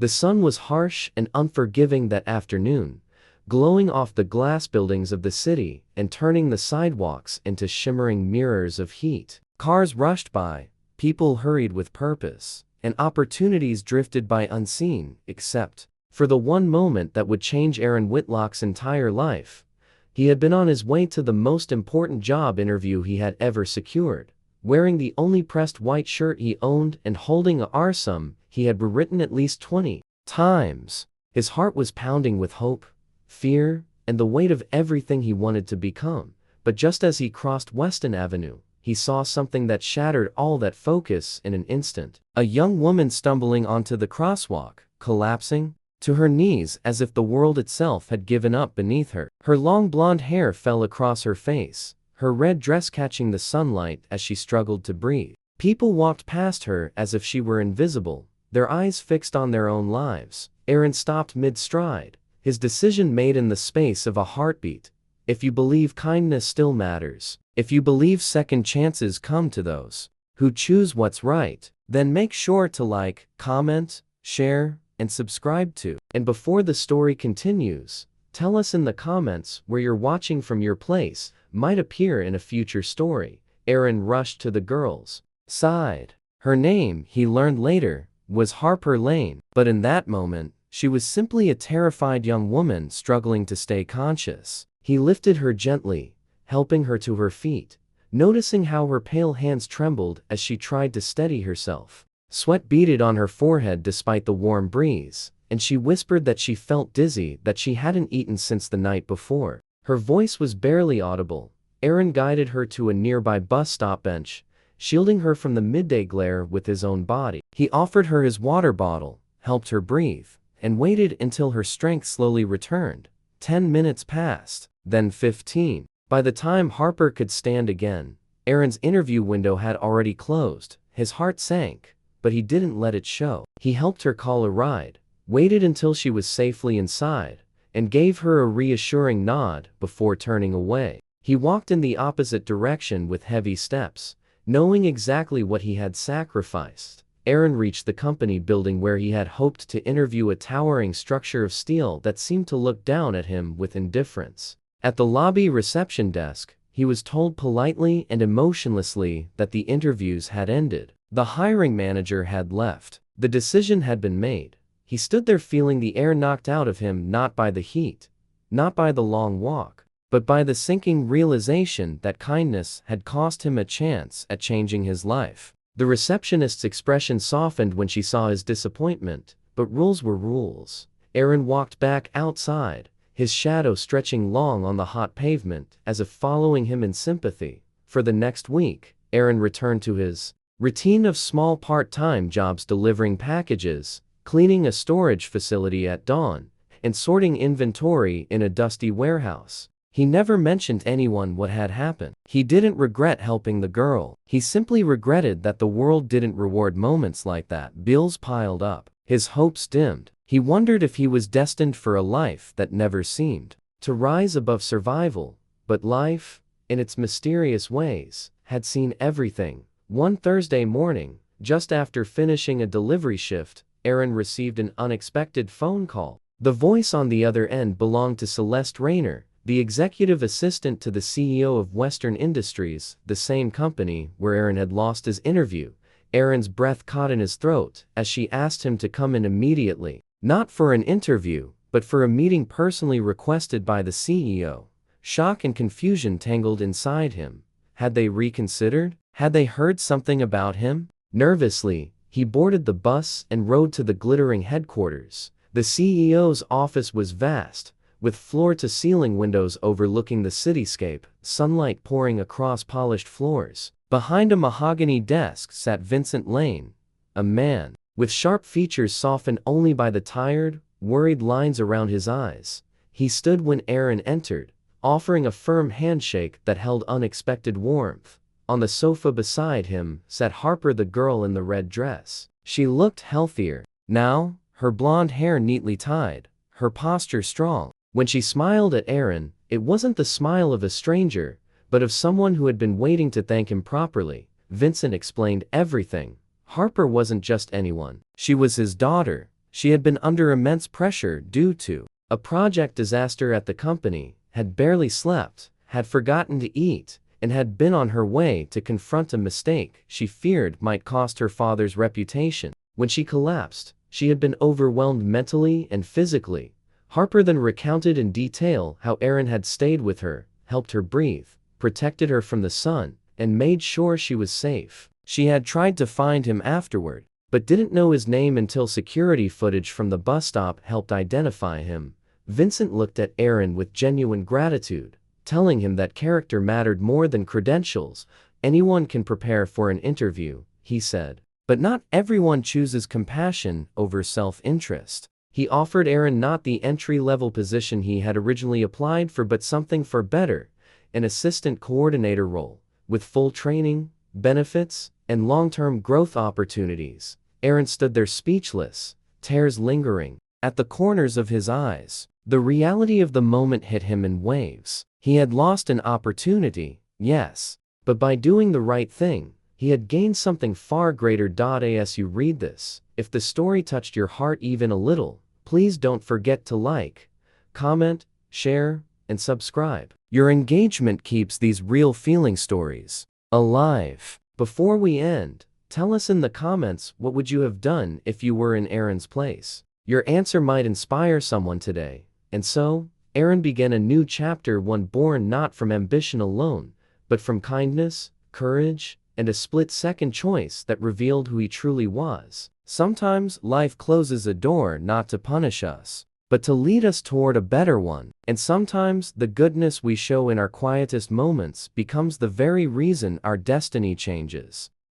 The sun was harsh and unforgiving that afternoon, glowing off the glass buildings of the city and turning the sidewalks into shimmering mirrors of heat. Cars rushed by, people hurried with purpose, and opportunities drifted by unseen, except for the one moment that would change Aaron Whitlock's entire life. He had been on his way to the most important job interview he had ever secured, wearing the only pressed white shirt he owned and holding a RSUM he had rewritten at least 20 times. His heart was pounding with hope, fear, and the weight of everything he wanted to become. But just as he crossed Weston Avenue, he saw something that shattered all that focus in an instant. A young woman stumbling onto the crosswalk, collapsing to her knees as if the world itself had given up beneath her. Her long blonde hair fell across her face, her red dress catching the sunlight as she struggled to breathe. People walked past her as if she were invisible, their eyes fixed on their own lives. Aaron stopped mid-stride, his decision made in the space of a heartbeat. If you believe kindness still matters, if you believe second chances come to those who choose what's right, then make sure to like, comment, share, and subscribe to. And before the story continues, tell us in the comments where you're watching from. Your place might appear in a future story. Aaron rushed to the girl's side. Her name, he learned later, was Harper Lane, but in that moment, she was simply a terrified young woman struggling to stay conscious. He lifted her gently, helping her to her feet, noticing how her pale hands trembled as she tried to steady herself. Sweat beaded on her forehead despite the warm breeze, and she whispered that she felt dizzy, that she hadn't eaten since the night before. Her voice was barely audible. Aaron guided her to a nearby bus stop bench, shielding her from the midday glare with his own body. He offered her his water bottle, helped her breathe, and waited until her strength slowly returned. 10 minutes passed, then 15. By the time Harper could stand again, Aaron's interview window had already closed. His heart sank, but he didn't let it show. He helped her call a ride, waited until she was safely inside, and gave her a reassuring nod before turning away. He walked in the opposite direction with heavy steps, knowing exactly what he had sacrificed. Aaron reached the company building where he had hoped to interview, a towering structure of steel that seemed to look down at him with indifference. At the lobby reception desk, he was told politely and emotionlessly that the interviews had ended. The hiring manager had left. The decision had been made. He stood there feeling the air knocked out of him, not by the heat, not by the long walk, but by the sinking realization that kindness had cost him a chance at changing his life. The receptionist's expression softened when she saw his disappointment, but rules were rules. Aaron walked back outside, his shadow stretching long on the hot pavement, as if following him in sympathy. For the next week, Aaron returned to his routine of small part-time jobs, delivering packages, cleaning a storage facility at dawn, and sorting inventory in a dusty warehouse. He never mentioned anyone what had happened. He didn't regret helping the girl. He simply regretted that the world didn't reward moments like that. Bills piled up. His hopes dimmed. He wondered if he was destined for a life that never seemed to rise above survival. But life, in its mysterious ways, had seen everything. One Thursday morning, just after finishing a delivery shift, Aaron received an unexpected phone call. The voice on the other end belonged to Celeste Rayner, the executive assistant to the CEO of Western Industries, the same company where Aaron had lost his interview. Aaron's breath caught in his throat as she asked him to come in immediately. Not for an interview, but for a meeting personally requested by the CEO. Shock and confusion tangled inside him. Had they reconsidered? Had they heard something about him? Nervously, he boarded the bus and rode to the glittering headquarters. The CEO's office was vast, with floor-to-ceiling windows overlooking the cityscape, sunlight pouring across polished floors. Behind a mahogany desk sat Vincent Lane, a man with sharp features softened only by the tired, worried lines around his eyes. He stood when Aaron entered, offering a firm handshake that held unexpected warmth. On the sofa beside him sat Harper, the girl in the red dress. She looked healthier now, her blonde hair neatly tied, her posture strong. When she smiled at Aaron, it wasn't the smile of a stranger, but of someone who had been waiting to thank him properly. Vincent explained everything. Harper wasn't just anyone. She was his daughter, She had been under immense pressure due to a project disaster at the company, had barely slept, had forgotten to eat, and had been on her way to confront a mistake she feared might cost her father's reputation. When she collapsed, she had been overwhelmed mentally and physically. Harper then recounted in detail how Aaron had stayed with her, helped her breathe, protected her from the sun, and made sure she was safe. She had tried to find him afterward, but didn't know his name until security footage from the bus stop helped identify him. Vincent looked at Aaron with genuine gratitude, telling him that character mattered more than credentials. Anyone can prepare for an interview, he said. But not everyone chooses compassion over self-interest. He offered Aaron not the entry-level position he had originally applied for but something far better, an assistant coordinator role, with full training, benefits, and long-term growth opportunities. Aaron stood there speechless, tears lingering at the corners of his eyes. The reality of the moment hit him in waves. He had lost an opportunity, yes, but by doing the right thing, he had gained something far greater. As you read this, if the story touched your heart even a little, please don't forget to like, comment, share, and subscribe. Your engagement keeps these real feeling stories alive. Before we end, tell us in the comments what would you have done if you were in Aaron's place. Your answer might inspire someone today. And so, Aaron began a new chapter, one born not from ambition alone, but from kindness, courage, and a split-second choice that revealed who he truly was. Sometimes life closes a door not to punish us, but to lead us toward a better one. And sometimes the goodness we show in our quietest moments becomes the very reason our destiny changes.